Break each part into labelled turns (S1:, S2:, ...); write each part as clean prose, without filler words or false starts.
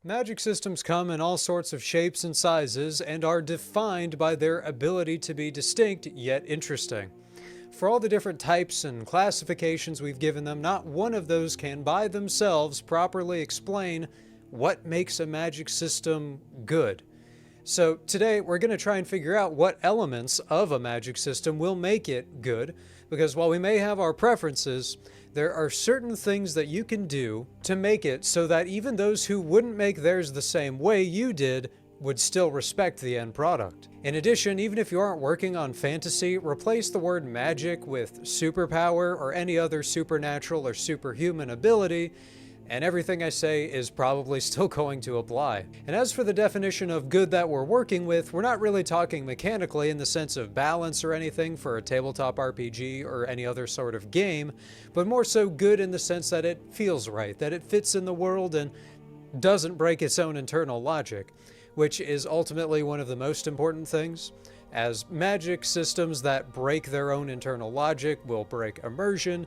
S1: Magic systems come in all sorts of shapes and sizes and are defined by their ability to be distinct yet interesting. For all the different types and classifications we've given them, not one of those can by themselves properly explain what makes a magic system good. So today we're going to try and figure out what elements of a magic system will make it good, because while we may have our preferences, there are certain things that you can do to make it so that even those who wouldn't make theirs the same way you did would still respect the end product. In addition, even if you aren't working on fantasy, replace the word magic with superpower or any other supernatural or superhuman ability, and everything I say is probably still going to apply. And as for the definition of good that we're working with, we're not really talking mechanically in the sense of balance or anything for a tabletop RPG or any other sort of game, but more so good in the sense that it feels right, that it fits in the world and doesn't break its own internal logic, which is ultimately one of the most important things, as magic systems that break their own internal logic will break immersion,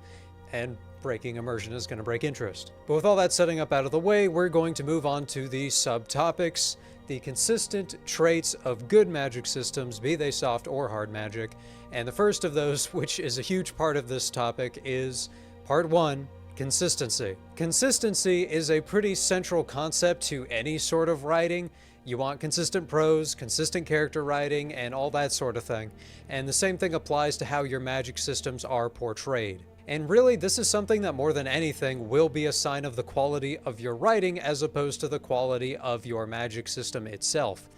S1: and breaking immersion is going to break interest. But with all that setting up out of the way, we're going to move on to the subtopics, the consistent traits of good magic systems, be they soft or hard magic. And the first of those, which is a huge part of this topic, is part 1, consistency. Consistency is a pretty central concept to any sort of writing. You want consistent prose, consistent character writing, and all that sort of thing. And the same thing applies to how your magic systems are portrayed. And really, this is something that more than anything will be a sign of the quality of your writing as opposed to the quality of your magic system itself.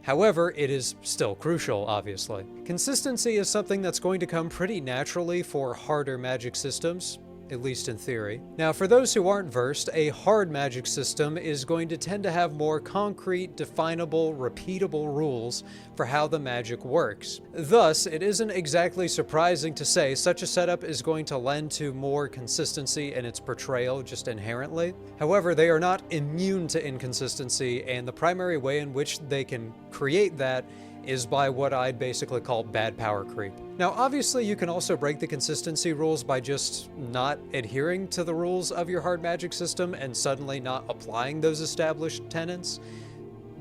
S1: However, it is still crucial, obviously. Consistency is something that's going to come pretty naturally for harder magic systems, at least in theory. Now, for those who aren't versed, a hard magic system is going to tend to have more concrete, definable, repeatable rules for how the magic works. Thus, it isn't exactly surprising to say such a setup is going to lend to more consistency in its portrayal just inherently. However, they are not immune to inconsistency, and the primary way in which they can create that is by what I'd basically call bad power creep. Now, obviously, you can also break the consistency rules by just not adhering to the rules of your hard magic system and suddenly not applying those established tenets.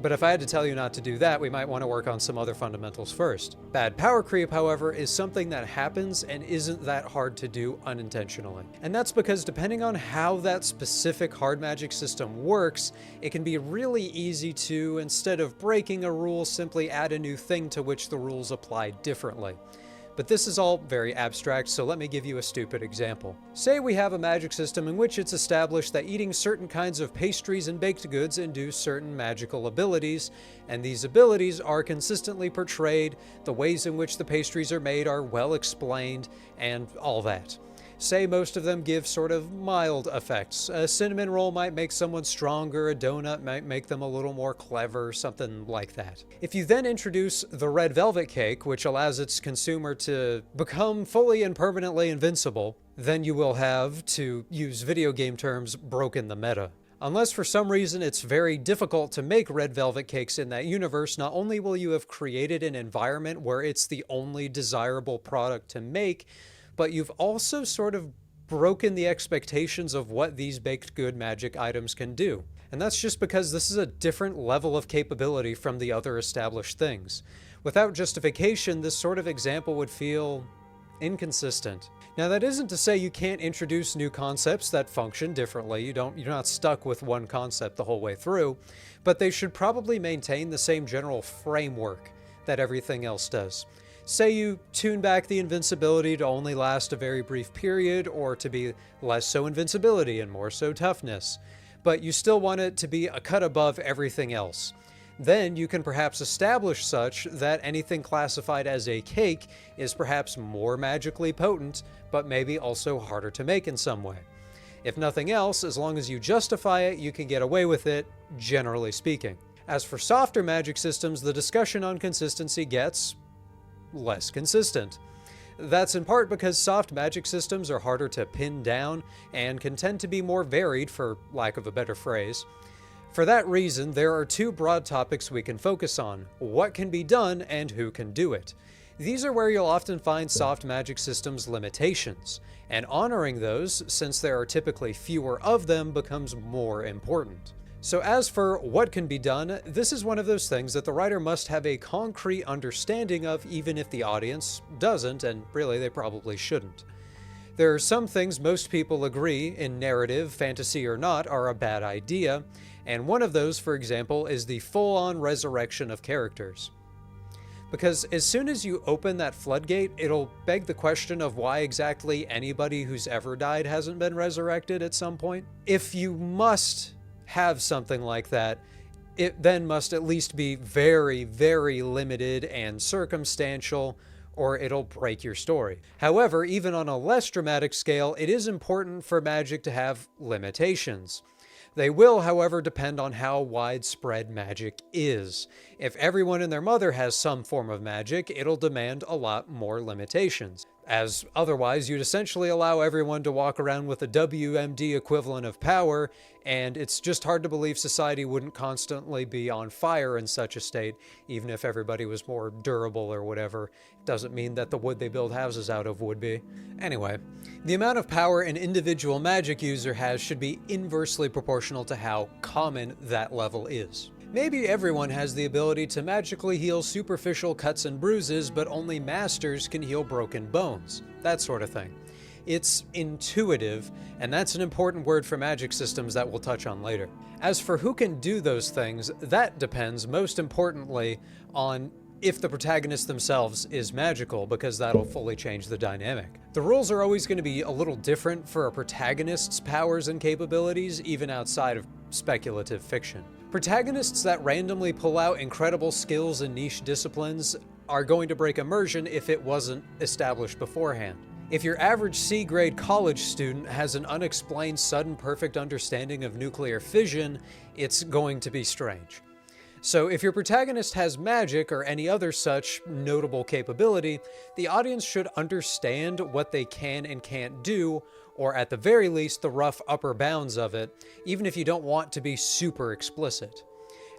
S1: But if I had to tell you not to do that, we might want to work on some other fundamentals first. Bad power creep, however, is something that happens and isn't that hard to do unintentionally. And that's because depending on how that specific hard magic system works, it can be really easy to, instead of breaking a rule, simply add a new thing to which the rules apply differently. But this is all very abstract, so let me give you a stupid example. Say we have a magic system in which it's established that eating certain kinds of pastries and baked goods induce certain magical abilities, and these abilities are consistently portrayed, the ways in which the pastries are made are well explained, and all that. Say most of them give sort of mild effects. A cinnamon roll might make someone stronger, a donut might make them a little more clever, something like that. If you then introduce the red velvet cake, which allows its consumer to become fully and permanently invincible, then you will have, to use video game terms, broken the meta. Unless for some reason it's very difficult to make red velvet cakes in that universe, not only will you have created an environment where it's the only desirable product to make, but you've also sort of broken the expectations of what these baked good magic items can do. And that's just because this is a different level of capability from the other established things. Without justification, this sort of example would feel inconsistent. Now, that isn't to say you can't introduce new concepts that function differently. You're not stuck with one concept the whole way through, but they should probably maintain the same general framework that everything else does. Say you tune back the invincibility to only last a very brief period, or to be less so invincibility and more so toughness, but you still want it to be a cut above everything else. Then you can perhaps establish such that anything classified as a cake is perhaps more magically potent, but maybe also harder to make in some way. If nothing else, as long as you justify it, you can get away with it, generally speaking. As for softer magic systems, the discussion on consistency gets less consistent. That's in part because soft magic systems are harder to pin down and can tend to be more varied, for lack of a better phrase. For that reason, there are two broad topics we can focus on: what can be done and who can do it. These are where you'll often find soft magic systems' limitations, and honoring those, since there are typically fewer of them, becomes more important. So as for what can be done, this is one of those things that the writer must have a concrete understanding of, even if the audience doesn't, and really they probably shouldn't. There are some things most people agree, in narrative, fantasy or not, are a bad idea, and one of those, for example, is the full-on resurrection of characters. Because as soon as you open that floodgate, it'll beg the question of why exactly anybody who's ever died hasn't been resurrected at some point. If you must have something like that, it then must at least be very, very limited and circumstantial, or it'll break your story. However, even on a less dramatic scale, it is important for magic to have limitations. They will, however, depend on how widespread magic is. If everyone and their mother has some form of magic, it'll demand a lot more limitations, as otherwise you'd essentially allow everyone to walk around with a WMD equivalent of power, and it's just hard to believe society wouldn't constantly be on fire in such a state, even if everybody was more durable or whatever. It doesn't mean that the wood they build houses out of would be. Anyway, the amount of power an individual magic user has should be inversely proportional to how common that level is. Maybe everyone has the ability to magically heal superficial cuts and bruises, but only masters can heal broken bones. That sort of thing. It's intuitive, and that's an important word for magic systems that we'll touch on later. As for who can do those things, that depends most importantly on if the protagonist themselves is magical, because that'll fully change the dynamic. The rules are always going to be a little different for a protagonist's powers and capabilities, even outside of speculative fiction. Protagonists that randomly pull out incredible skills in niche disciplines are going to break immersion if it wasn't established beforehand. If your average C-grade college student has an unexplained sudden perfect understanding of nuclear fission, it's going to be strange. So if your protagonist has magic or any other such notable capability, the audience should understand what they can and can't do, or at the very least the rough upper bounds of it, even if you don't want to be super explicit.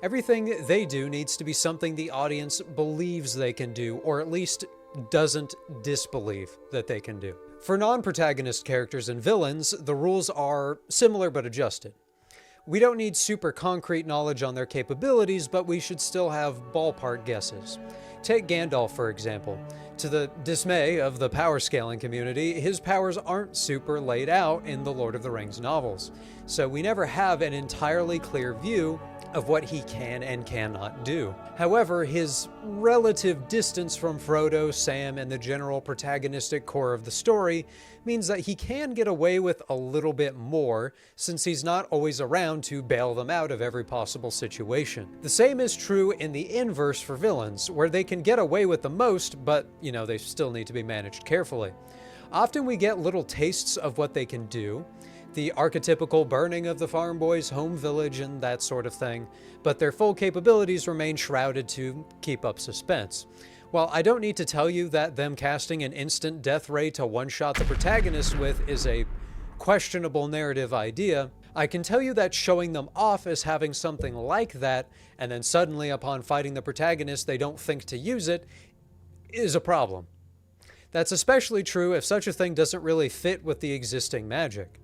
S1: Everything they do needs to be something the audience believes they can do, or at least doesn't disbelieve that they can do. For non-protagonist characters and villains, the rules are similar but adjusted. We don't need super concrete knowledge on their capabilities, but we should still have ballpark guesses. Take Gandalf, for example. To the dismay of the power scaling community, his powers aren't super laid out in the Lord of the Rings novels, so we never have an entirely clear view of what he can and cannot do. However, his relative distance from Frodo, Sam, and the general protagonistic core of the story means that he can get away with a little bit more, since he's not always around to bail them out of every possible situation. The same is true in the inverse for villains, where they can get away with the most, but, they still need to be managed carefully. Often we get little tastes of what they can do, the archetypical burning of the farm boy's home village and that sort of thing, but their full capabilities remain shrouded to keep up suspense. While I don't need to tell you that them casting an instant death ray to one-shot the protagonist with is a questionable narrative idea, I can tell you that showing them off as having something like that, and then suddenly upon fighting the protagonist they don't think to use it, is a problem. That's especially true if such a thing doesn't really fit with the existing magic.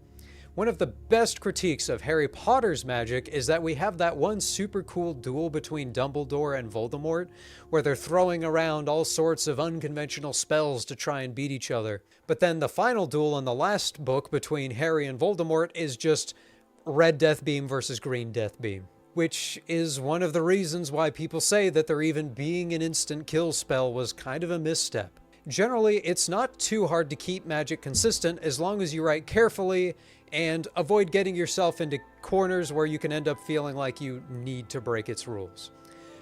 S1: One of the best critiques of Harry Potter's magic is that we have that one super cool duel between Dumbledore and Voldemort, where they're throwing around all sorts of unconventional spells to try and beat each other. But then the final duel in the last book between Harry and Voldemort is just Red Death Beam versus Green Death Beam, which is one of the reasons why people say that there even being an instant kill spell was kind of a misstep. Generally, it's not too hard to keep magic consistent as long as you write carefully and avoid getting yourself into corners where you can end up feeling like you need to break its rules.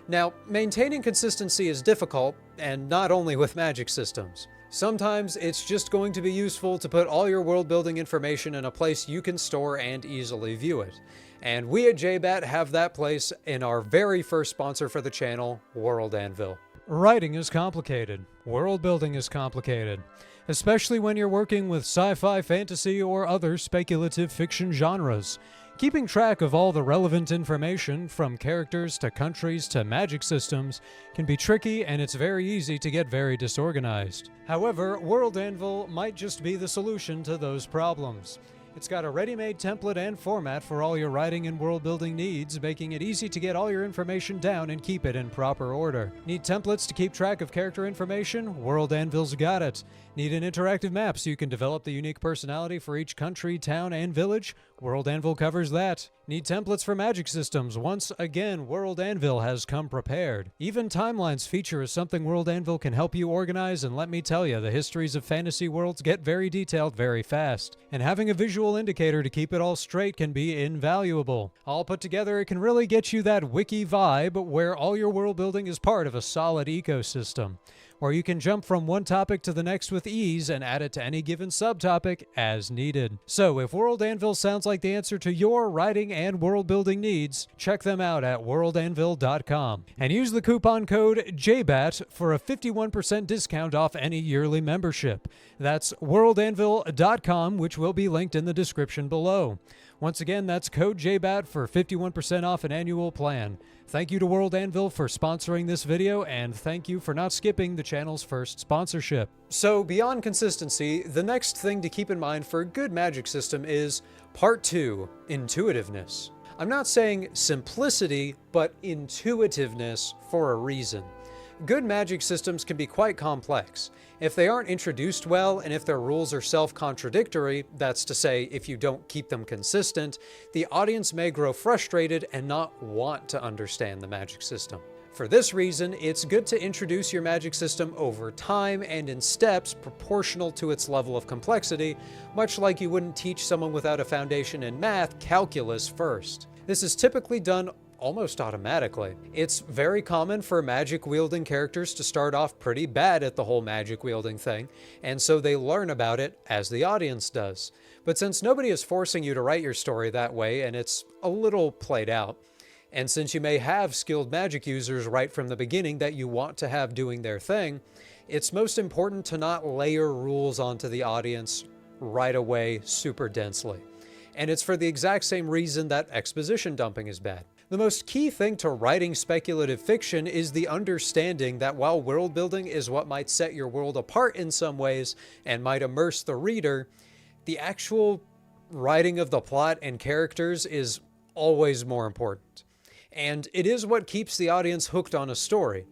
S1: Now, maintaining consistency is difficult, and not only with magic systems. Sometimes it's just going to be useful to put all your world-building information in a place you can store and easily view it. And we at JBat have that place in our very first sponsor for the channel, WorldAnvil. Writing is complicated. World building is complicated. Especially when you're working with sci-fi, fantasy, or other speculative fiction genres. Keeping track of all the relevant information, from characters to countries to magic systems, can be tricky, and it's very easy to get very disorganized. However, WorldAnvil might just be the solution to those problems. It's got a ready-made template and format for all your writing and world-building needs, making it easy to get all your information down and keep it in proper order. Need templates to keep track of character information? WorldAnvil's got it. Need an interactive map so you can develop the unique personality for each country, town, and village? WorldAnvil covers that. Need templates for magic systems? Once again, WorldAnvil has come prepared. Even Timelines feature is something WorldAnvil can help you organize, and let me tell you, the histories of fantasy worlds get very detailed very fast. And having a visual indicator to keep it all straight can be invaluable. All put together, it can really get you that wiki vibe where all your world building is part of a solid ecosystem, where you can jump from one topic to the next with ease and add it to any given subtopic as needed. So if WorldAnvil sounds like the answer to your writing and world building needs, check them out at worldanvil.com and use the coupon code JBAT for a 51% discount off any yearly membership. That's worldanvil.com, which will be linked in the description below. Once again, that's code JBAT for 51% off an annual plan. Thank you to WorldAnvil for sponsoring this video, and thank you for not skipping the channel's first sponsorship. So beyond consistency, the next thing to keep in mind for a good magic system is Part 2, Intuitiveness. I'm not saying simplicity, but intuitiveness for a reason. Good magic systems can be quite complex. If they aren't introduced well, and if their rules are self-contradictory, that's to say, if you don't keep them consistent, the audience may grow frustrated and not want to understand the magic system. For this reason, it's good to introduce your magic system over time and in steps proportional to its level of complexity, much like you wouldn't teach someone without a foundation in math calculus first. This is typically done almost automatically. It's very common for magic-wielding characters to start off pretty bad at the whole magic-wielding thing, and so they learn about it as the audience does. But since nobody is forcing you to write your story that way, and it's a little played out, and since you may have skilled magic users right from the beginning that you want to have doing their thing, it's most important to not layer rules onto the audience right away super densely. And it's for the exact same reason that exposition dumping is bad. The most key thing to writing speculative fiction is the understanding that while world building is what might set your world apart in some ways and might immerse the reader, the actual writing of the plot and characters is always more important. And it is what keeps the audience hooked on a story.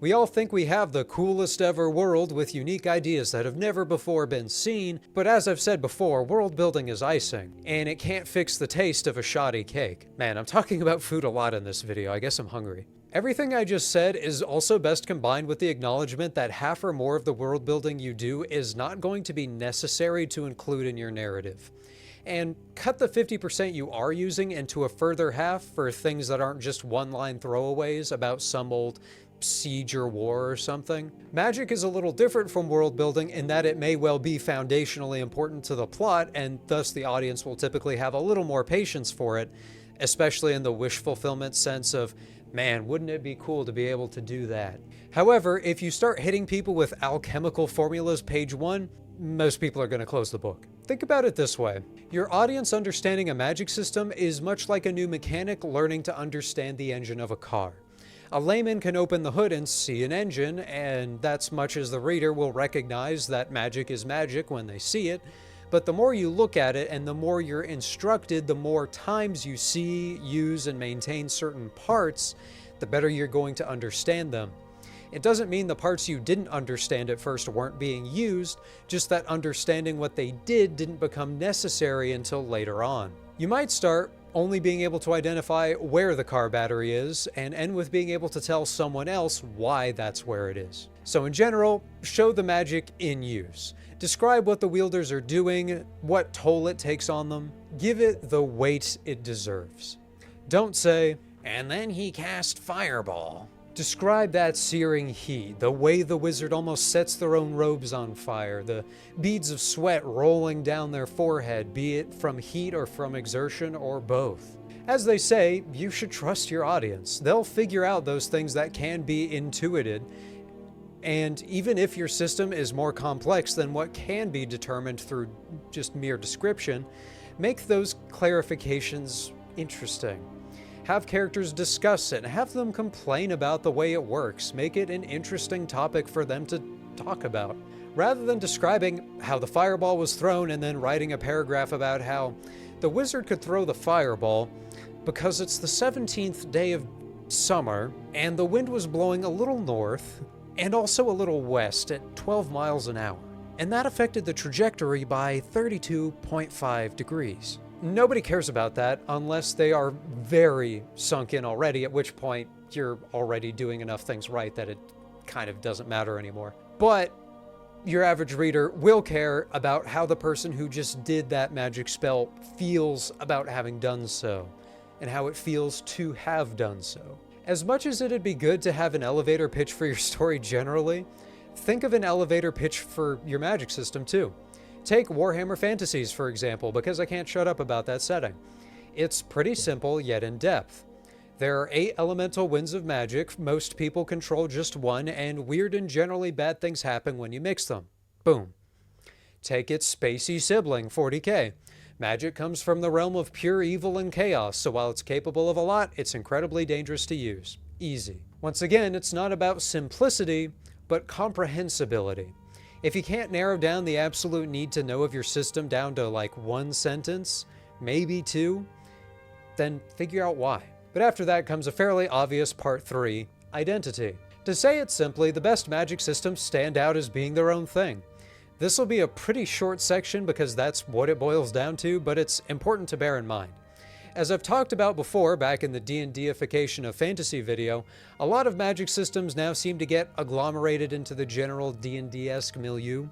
S1: We all think we have the coolest ever world with unique ideas that have never before been seen, but as I've said before, world building is icing, and it can't fix the taste of a shoddy cake. Man, I'm talking about food a lot in this video, I guess I'm hungry. Everything I just said is also best combined with the acknowledgement that half or more of the world building you do is not going to be necessary to include in your narrative. And cut the 50% you are using into a further half for things that aren't just one-line throwaways about some old siege or war or something. Magic is a little different from world building in that it may well be foundationally important to the plot, and thus the audience will typically have a little more patience for it, especially in the wish fulfillment sense of, man, wouldn't it be cool to be able to do that? However, if you start hitting people with alchemical formulas page 1, most people are going to close the book. Think about it this way. Your audience understanding a magic system is much like a new mechanic learning to understand the engine of a car. A layman can open the hood and see an engine, and that's much as the reader will recognize that magic is magic when they see it. But the more you look at it and the more you're instructed, the more times you see, use, and maintain certain parts, the better you're going to understand them. It doesn't mean the parts you didn't understand at first weren't being used, just that understanding what they didn't become necessary until later on. You might start only being able to identify where the car battery is, and end with being able to tell someone else why that's where it is. So in general, show the magic in use. Describe what the wielders are doing, what toll it takes on them. Give it the weight it deserves. Don't say, and then he cast Fireball. Describe that searing heat, the way the wizard almost sets their own robes on fire, the beads of sweat rolling down their forehead, be it from heat or from exertion or both. As they say, you should trust your audience. They'll figure out those things that can be intuited, and even if your system is more complex than what can be determined through just mere description, make those clarifications interesting. Have characters discuss it, have them complain about the way it works, make it an interesting topic for them to talk about. rather than describing how the fireball was thrown and then writing a paragraph about how the wizard could throw the fireball because it's the 17th day of summer and the wind was blowing a little north and also a little west at 12 miles an hour. And that affected the trajectory by 32.5 degrees. Nobody cares about that unless they are very sunk in already, at which point you're already doing enough things right that it kind of doesn't matter anymore. But your average reader will care about how the person who just did that magic spell feels about having done so, and how it feels to have done so. As much as it'd be good to have an elevator pitch for your story generally, think of an elevator pitch for your magic system too. Take Warhammer Fantasies, for example, because I can't shut up about that setting. It's pretty simple, yet in depth. There are 8 elemental winds of magic, most people control just one, and weird and generally bad things happen when you mix them. Boom. Take its spacey sibling, 40k. Magic comes from the realm of pure evil and chaos, so while it's capable of a lot, it's incredibly dangerous to use. Easy. Once again, it's not about simplicity, but comprehensibility. If you can't narrow down the absolute need to know of your system down to like 1 sentence, maybe 2, then figure out why. But after that comes a fairly obvious part 3, identity. To say it simply, the best magic systems stand out as being their own thing. This will be a pretty short section because that's what it boils down to, but it's important to bear in mind. As I've talked about before back in the D&Dification of fantasy video, a lot of magic systems now seem to get agglomerated into the general D&D-esque milieu.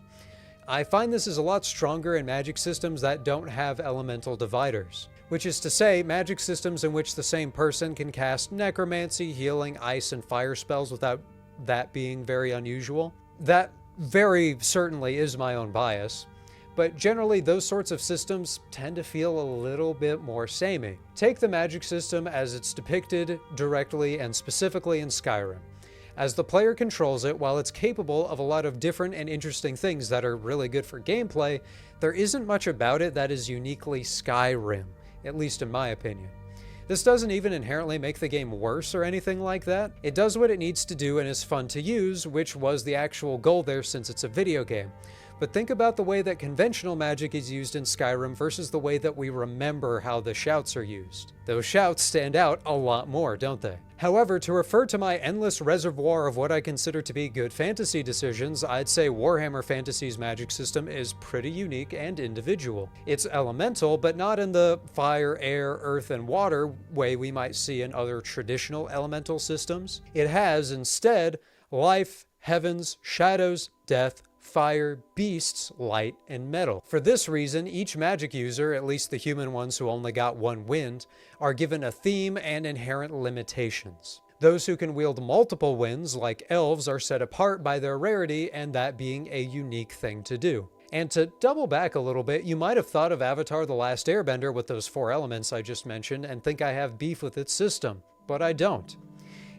S1: I find this is a lot stronger in magic systems that don't have elemental dividers. Which is to say, magic systems in which the same person can cast necromancy, healing, ice, and fire spells without that being very unusual. That very certainly is my own bias, but generally those sorts of systems tend to feel a little bit more samey. Take the magic system as it's depicted directly and specifically in Skyrim. As the player controls it, while it's capable of a lot of different and interesting things that are really good for gameplay, there isn't much about it that is uniquely Skyrim, at least in my opinion. This doesn't even inherently make the game worse or anything like that. It does what it needs to do and is fun to use, which was the actual goal there since it's a video game. But think about the way that conventional magic is used in Skyrim versus the way that we remember how the shouts are used. Those shouts stand out a lot more, don't they? However, to refer to my endless reservoir of what I consider to be good fantasy decisions, I'd say Warhammer Fantasy's magic system is pretty unique and individual. It's elemental, but not in the fire, air, earth, and water way we might see in other traditional elemental systems. It has, instead, life, heavens, shadows, death, fire, beasts, light, and metal. For this reason, each magic user, at least the human ones who only got 1 wind, are given a theme and inherent limitations. Those who can wield multiple winds, like elves, are set apart by their rarity and that being a unique thing to do. And to double back a little bit, you might have thought of Avatar: The Last Airbender with those 4 elements I just mentioned and think I have beef with its system, but I don't.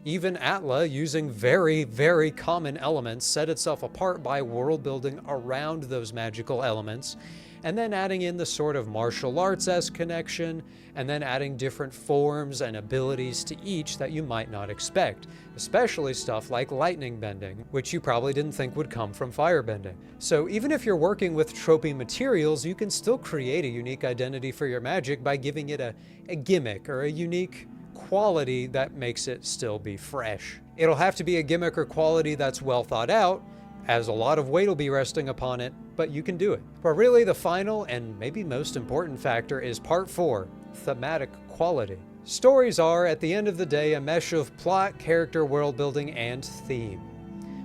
S1: Even Atla, using very, very common elements, set itself apart by world building around those magical elements, and then adding in the sort of martial arts-esque connection, and then adding different forms and abilities to each that you might not expect, especially stuff like lightning bending, which you probably didn't think would come from firebending. So even if you're working with tropey materials, you can still create a unique identity for your magic by giving it a gimmick or a unique quality that makes it still be fresh. It'll have to be a gimmick or quality that's well thought out, as a lot of weight will be resting upon it, but you can do it. But really the final and maybe most important factor is part 4, thematic quality. Stories are, at the end of the day, a mesh of plot, character, world building, and theme.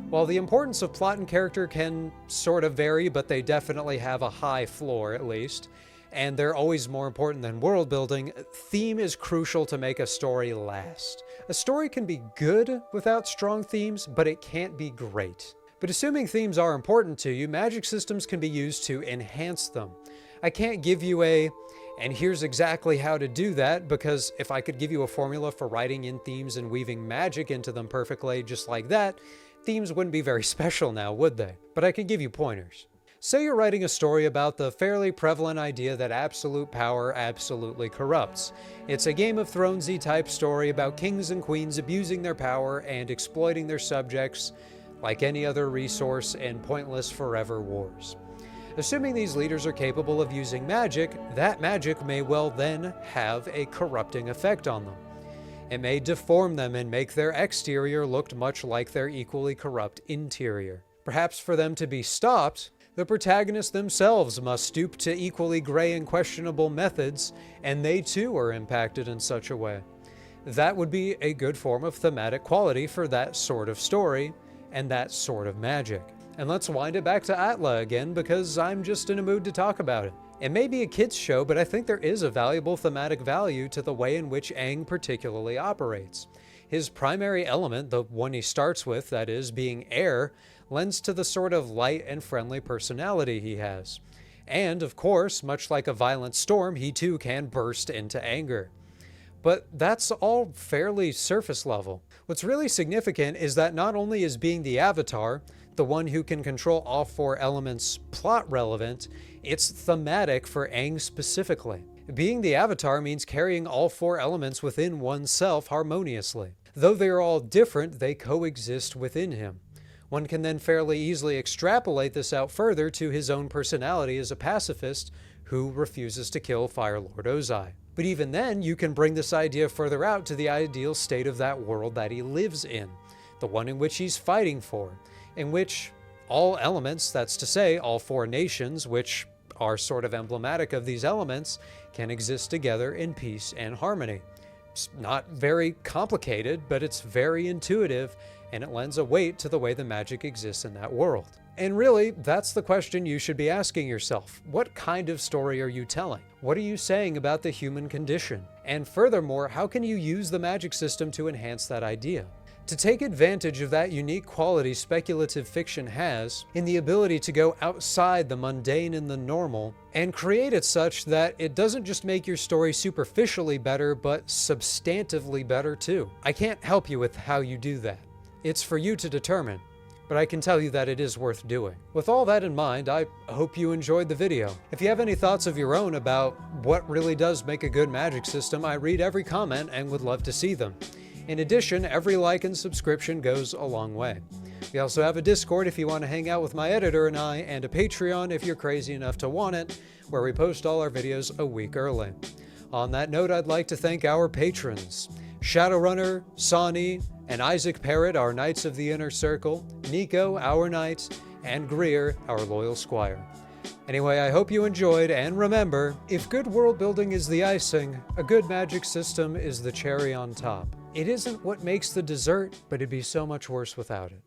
S1: While the importance of plot and character can sort of vary, but they definitely have a high floor at least, and they're always more important than world building, theme is crucial to make a story last. A story can be good without strong themes, but it can't be great. But assuming themes are important to you, magic systems can be used to enhance them. I can't give you and here's exactly how to do that, because if I could give you a formula for writing in themes and weaving magic into them perfectly just like that, themes wouldn't be very special now, would they? But I could give you pointers. Say you're writing a story about the fairly prevalent idea that absolute power absolutely corrupts. It's a Game of Thrones-y type story about kings and queens abusing their power and exploiting their subjects, like any other resource in pointless forever wars. Assuming these leaders are capable of using magic, that magic may well then have a corrupting effect on them. It may deform them and make their exterior look much like their equally corrupt interior. Perhaps for them to be stopped, the protagonists themselves must stoop to equally gray and questionable methods, and they too are impacted in such a way. That would be a good form of thematic quality for that sort of story and that sort of magic. And let's wind it back to Atla again, because I'm just in a mood to talk about it. It may be a kid's show, but I think there is a valuable thematic value to the way in which Aang particularly operates. His primary element, the one he starts with, that is, being air, lends to the sort of light and friendly personality he has. And, of course, much like a violent storm, he too can burst into anger. But that's all fairly surface level. What's really significant is that not only is being the Avatar, the one who can control all four elements, plot relevant, it's thematic for Aang specifically. Being the Avatar means carrying all four elements within oneself harmoniously. Though they are all different, they coexist within him. One can then fairly easily extrapolate this out further to his own personality as a pacifist who refuses to kill Fire Lord Ozai. But even then, you can bring this idea further out to the ideal state of that world that he lives in, the one in which he's fighting for, in which all elements, that's to say, all four nations, which are sort of emblematic of these elements, can exist together in peace and harmony. It's not very complicated, but it's very intuitive, and it lends a weight to the way the magic exists in that world. And really, that's the question you should be asking yourself. What kind of story are you telling? What are you saying about the human condition? And furthermore, how can you use the magic system to enhance that idea? To take advantage of that unique quality speculative fiction has in the ability to go outside the mundane and the normal and create it such that it doesn't just make your story superficially better, but substantively better too. I can't help you with how you do that. It's for you to determine, but I can tell you that it is worth doing. With all that in mind, I hope you enjoyed the video. If you have any thoughts of your own about what really does make a good magic system, I read every comment and would love to see them. In addition, every like and subscription goes a long way. We also have a Discord if you want to hang out with my editor and I, and a Patreon if you're crazy enough to want it, where we post all our videos a week early. On that note, I'd like to thank our patrons: Shadowrunner, Sani, and Isaac Parrott, our Knights of the Inner Circle, Nico, our Knight, and Greer, our Loyal Squire. Anyway, I hope you enjoyed, and remember, if good world building is the icing, a good magic system is the cherry on top. It isn't what makes the dessert, but it'd be so much worse without it.